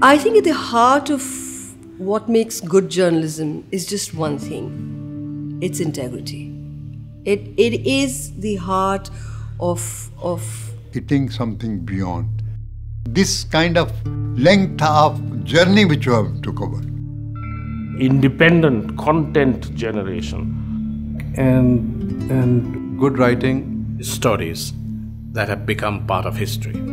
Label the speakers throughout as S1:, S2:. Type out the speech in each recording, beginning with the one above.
S1: I think at the heart of what makes good journalism is just one thing. It's integrity. It is the heart of
S2: hitting something beyond. This kind of length of journey which you have to cover.
S3: Independent content generation.
S4: And good writing.
S5: Stories that have become part of history.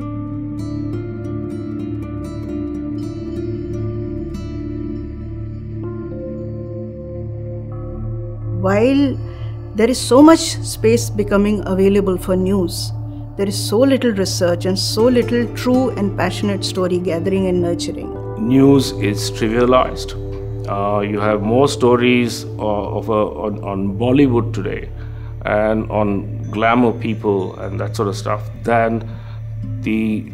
S6: While there is so much space becoming available for news, there is so little research and so little true and passionate story gathering and nurturing.
S3: News is trivialized. You have more stories on Bollywood today and on glamour people and that sort of stuff than the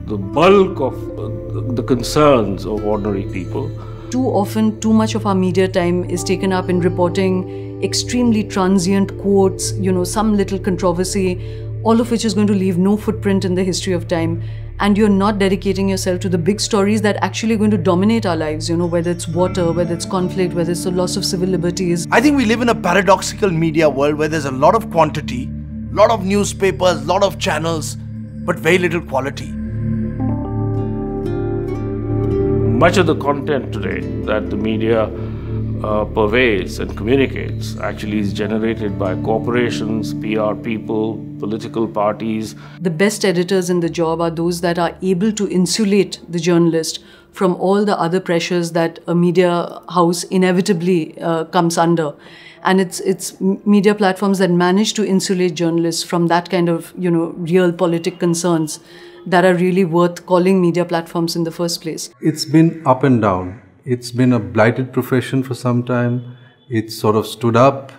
S3: bulk of the concerns of ordinary people.
S7: Too often, too much of our media time is taken up in reporting extremely transient quotes, some little controversy, all of which is going to leave no footprint in the history of time. And you're not dedicating yourself to the big stories that actually are going to dominate our lives, whether it's water, whether it's conflict, whether it's the loss of civil liberties.
S8: I think we live in a paradoxical media world where there's a lot of quantity, a lot of newspapers, a lot of channels, but very little quality.
S3: Much of the content today that the media pervades and communicates actually is generated by corporations, PR people, political parties.
S7: The best editors in the job are those that are able to insulate the journalist from all the other pressures that a media house inevitably comes under. And it's media platforms that manage to insulate journalists from that kind of, real politic concerns that are really worth calling media platforms in the first place.
S4: It's been up and down. It's been a blighted profession for some time. It's sort of stood up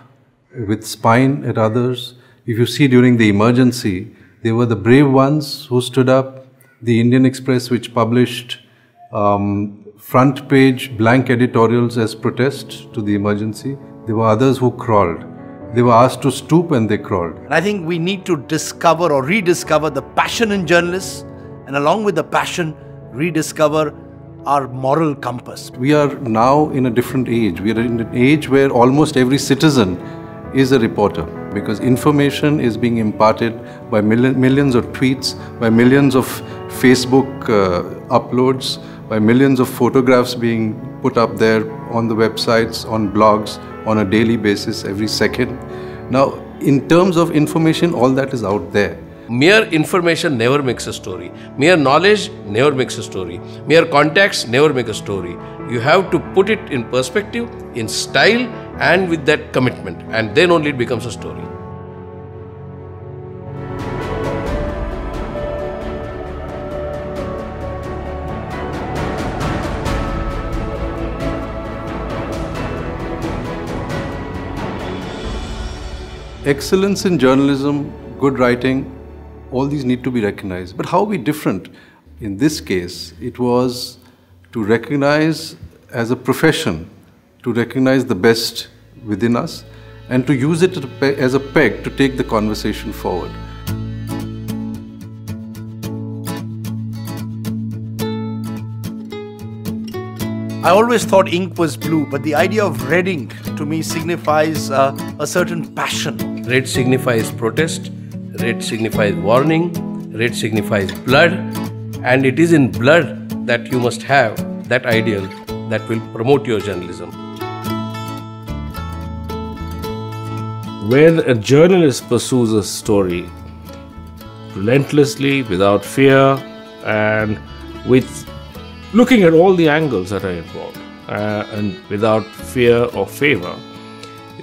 S4: with spine at others. If you see during the emergency, they were the brave ones who stood up. The Indian Express, which published front page blank editorials as protest to the emergency. There were others who crawled. They were asked to stoop and they crawled.
S8: And I think we need to discover or rediscover the passion in journalists, and along with the passion, rediscover our moral compass.
S4: We are now in a different age. We are in an age where almost every citizen is a reporter, because information is being imparted by millions of tweets, by millions of Facebook uploads, by millions of photographs being put up there on the websites, on blogs, on a daily basis, every second. Now, in terms of information, all that is out there.
S5: Mere information never makes a story. Mere knowledge never makes a story. Mere contacts never make a story. You have to put it in perspective, in style, and with that commitment, and then only it becomes a story.
S4: Excellence in journalism, good writing, all these need to be recognized. But how are we different? In this case, it was to recognize as a profession, to recognize the best within us, and to use it as a peg to take the conversation forward.
S8: I always thought ink was blue, but the idea of red ink to me signifies a certain passion.
S5: Red signifies protest, red signifies warning, red signifies blood, and it is in blood that you must have that ideal that will promote your journalism.
S3: When a journalist pursues a story relentlessly, without fear, and with looking at all the angles that are involved, and without fear or favor,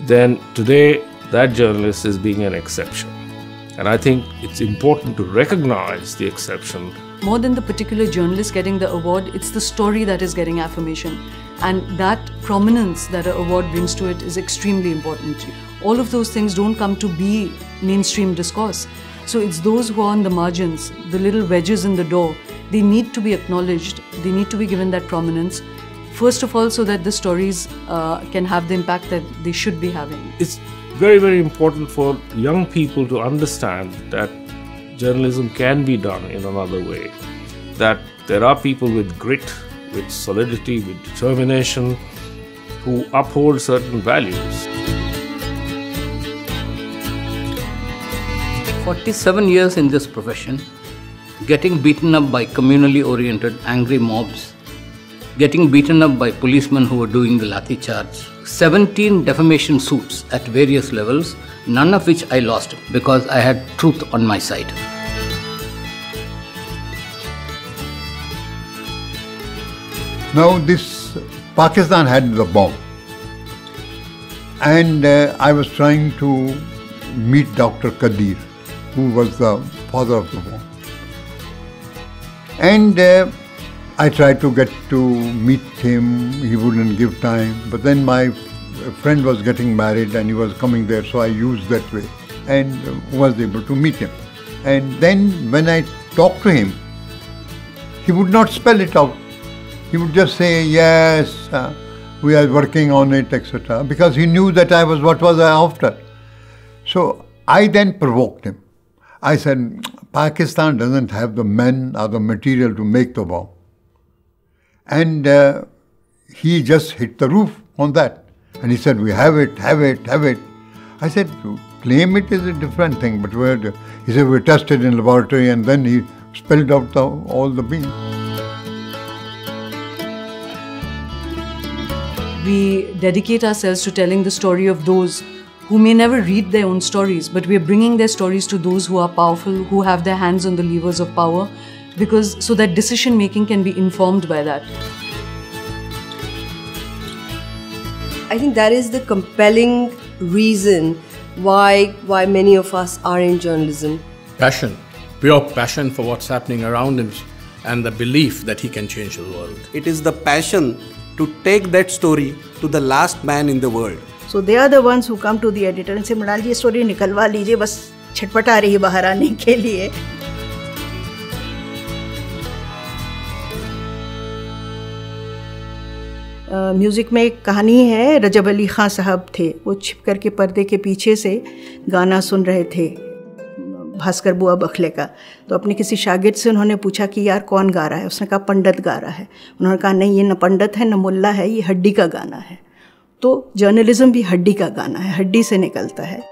S3: then today that journalist is being an exception. And I think it's important to recognize the exception.
S7: More than the particular journalist getting the award, it's the story that is getting affirmation. And that prominence that an award brings to it is extremely important. All of those things don't come to be mainstream discourse. So it's those who are on the margins, the little wedges in the door, they need to be acknowledged, they need to be given that prominence. First of all, so that the stories can have the impact that they should be having.
S3: It's very, very important for young people to understand that journalism can be done in another way. that there are people with grit, with solidity, with determination, who uphold certain values.
S9: 47 years in this profession, getting beaten up by communally oriented angry mobs, getting beaten up by policemen who were doing the lathi charge, 17 defamation suits at various levels, none of which I lost because I had truth on my side.
S2: Now this Pakistan had the bomb, and I was trying to meet Dr. Qadir, who was the father of the bomb. And I tried to get to meet him, he wouldn't give time, but then my friend was getting married and he was coming there, so I used that way and was able to meet him. And then when I talked to him, he would not spell it out. He would just say, yes, we are working on it, etc. because he knew that what was I after. So I then provoked him. I said, Pakistan doesn't have the men or the material to make the bomb. And he just hit the roof on that. And he said, we have it, have it, have it. I said, to claim it is a different thing. But he said, we tested in laboratory, and then he spelled out all the beans.
S7: We dedicate ourselves to telling the story of those who may never read their own stories, but we are bringing their stories to those who are powerful, who have their hands on the levers of power, so that decision making can be informed by that.
S1: I think that is the compelling reason why many of us are in journalism.
S10: Passion, pure passion for what's happening around him, and the belief that he can change the world.
S11: It is the passion to take that story to the last man in the world.
S6: So they are the ones who come to the editor and say, Mrinal ji, ये story निकलवा लीजिए, बस छटपटा रही है बाहर आने के लिए. म्यूज़िक में एक कहानी है, रजब अली खां साहब थे, वो छिप कर के पर्दे के पीछे से गाना सुन रहे थे भास्कर बुआ बखले का. तो अपने किसी शागिर्द से उन्होंने पूछा कि यार कौन गा रहा है. उसने कहा पंडित गा रहा है. उन्होंने कहा नहीं, ये न पंडित है न मुल्ला है, ये हड्डी का गाना है. तो जर्नलिज्म भी हड्डी का गाना है, हड्डी से निकलता है.